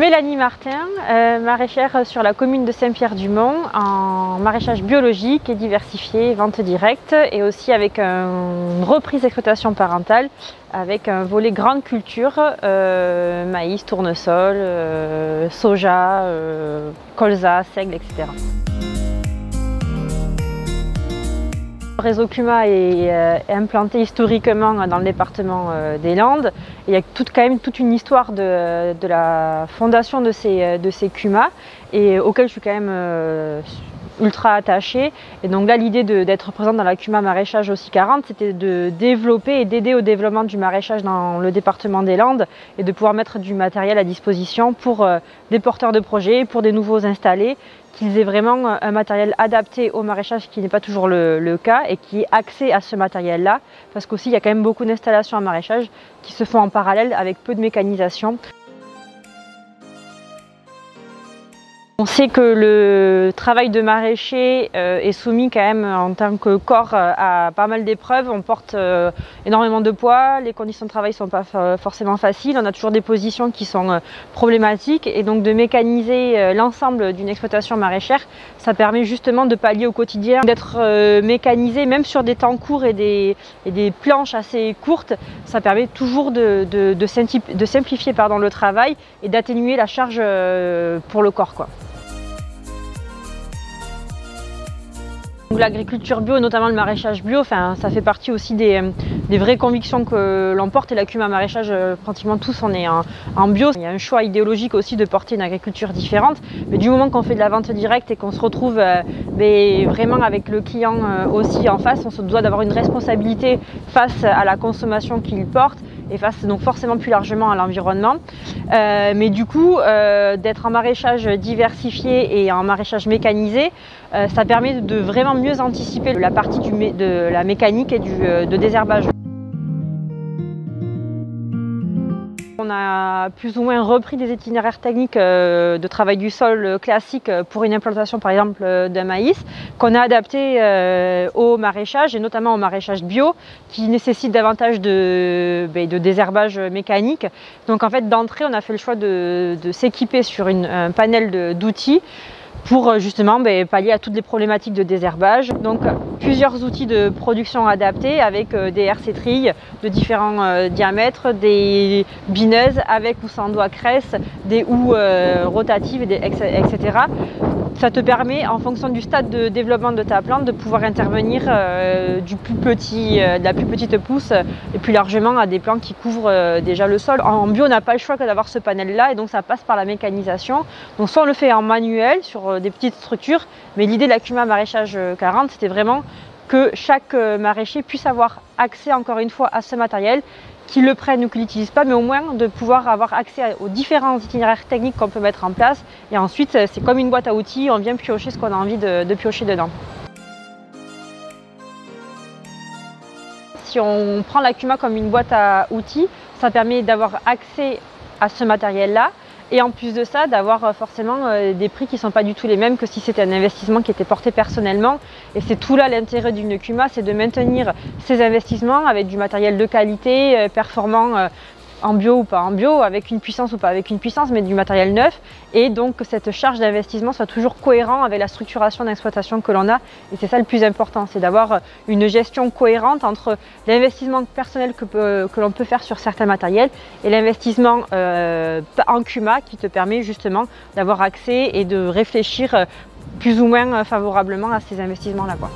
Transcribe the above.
Mélanie Martin, maraîchère sur la commune de Saint-Pierre-du-Mont en maraîchage biologique et diversifié, vente directe et aussi avec une reprise d'exploitation parentale avec un volet grande culture, maïs, tournesol, soja, colza, seigle, etc. Le réseau CUMA est implanté historiquement dans le département des Landes. Il y a quand même toute une histoire de la fondation de ces CUMA et auquel je suis quand même ultra attachée. Et donc là, l'idée d'être présente dans la CUMA maraîchage aussi 40, c'était de développer et d'aider au développement du maraîchage dans le département des Landes et de pouvoir mettre du matériel à disposition pour des porteurs de projets, pour des nouveaux installés, qu'ils aient vraiment un matériel adapté au maraîchage, qui n'est pas toujours le cas, et qui est axé à ce matériel-là, parce qu'aussi il y a quand même beaucoup d'installations en maraîchage qui se font en parallèle avec peu de mécanisation. On sait que le travail de maraîcher est soumis quand même en tant que corps à pas mal d'épreuves. On porte énormément de poids, les conditions de travail ne sont pas forcément faciles, on a toujours des positions qui sont problématiques et donc de mécaniser l'ensemble d'une exploitation maraîchère, ça permet justement de pallier au quotidien, d'être mécanisé même sur des temps courts et des planches assez courtes. Ça permet toujours de simplifier le travail et d'atténuer la charge pour le corps, quoi. L'agriculture bio, notamment le maraîchage bio, ça fait partie aussi des vraies convictions que l'on porte, et la CUMA maraîchage, pratiquement tous on est en bio. Il y a un choix idéologique aussi de porter une agriculture différente, mais du moment qu'on fait de la vente directe et qu'on se retrouve vraiment avec le client aussi en face, on se doit d'avoir une responsabilité face à la consommation qu'il porte et face donc forcément plus largement à l'environnement. Mais du coup, d'être en maraîchage diversifié et en maraîchage mécanisé, ça permet de vraiment mieux anticiper la partie de la mécanique et de désherbage. On a plus ou moins repris des itinéraires techniques de travail du sol classique pour une implantation par exemple d'un maïs, qu'on a adapté au maraîchage et notamment au maraîchage bio qui nécessite davantage de désherbage mécanique. Donc en fait d'entrée on a fait le choix de s'équiper sur un panel d'outils pour justement pallier à toutes les problématiques de désherbage. Donc plusieurs outils de production adaptés avec des herse-trilles de différents diamètres, des bineuses avec ou sans doigt cresse, des houes rotatives, etc. Ça te permet, en fonction du stade de développement de ta plante, de pouvoir intervenir de la plus petite pousse et plus largement à des plants qui couvrent déjà le sol. En bio, on n'a pas le choix que d'avoir ce panel-là et donc ça passe par la mécanisation. Donc soit on le fait en manuel sur des petites structures, mais l'idée de la CUMA maraîchage 40, c'était vraiment que chaque maraîcher puisse avoir accès encore une fois à ce matériel, qu'ils le prennent ou qu'ils l'utilisent pas, mais au moins de pouvoir avoir accès aux différents itinéraires techniques qu'on peut mettre en place. Et ensuite, c'est comme une boîte à outils, on vient piocher ce qu'on a envie de piocher dedans. Si on prend la CUMA comme une boîte à outils, ça permet d'avoir accès à ce matériel-là. Et en plus de ça, d'avoir forcément des prix qui ne sont pas du tout les mêmes que si c'était un investissement qui était porté personnellement. Et c'est tout là l'intérêt d'une CUMA, c'est de maintenir ces investissements avec du matériel de qualité, performant, en bio ou pas en bio, avec une puissance ou pas avec une puissance, mais du matériel neuf. Et donc que cette charge d'investissement soit toujours cohérent avec la structuration d'exploitation que l'on a. Et c'est ça le plus important, c'est d'avoir une gestion cohérente entre l'investissement personnel que l'on peut faire sur certains matériels et l'investissement en CUMA qui te permet justement d'avoir accès et de réfléchir plus ou moins favorablement à ces investissements-là, quoi.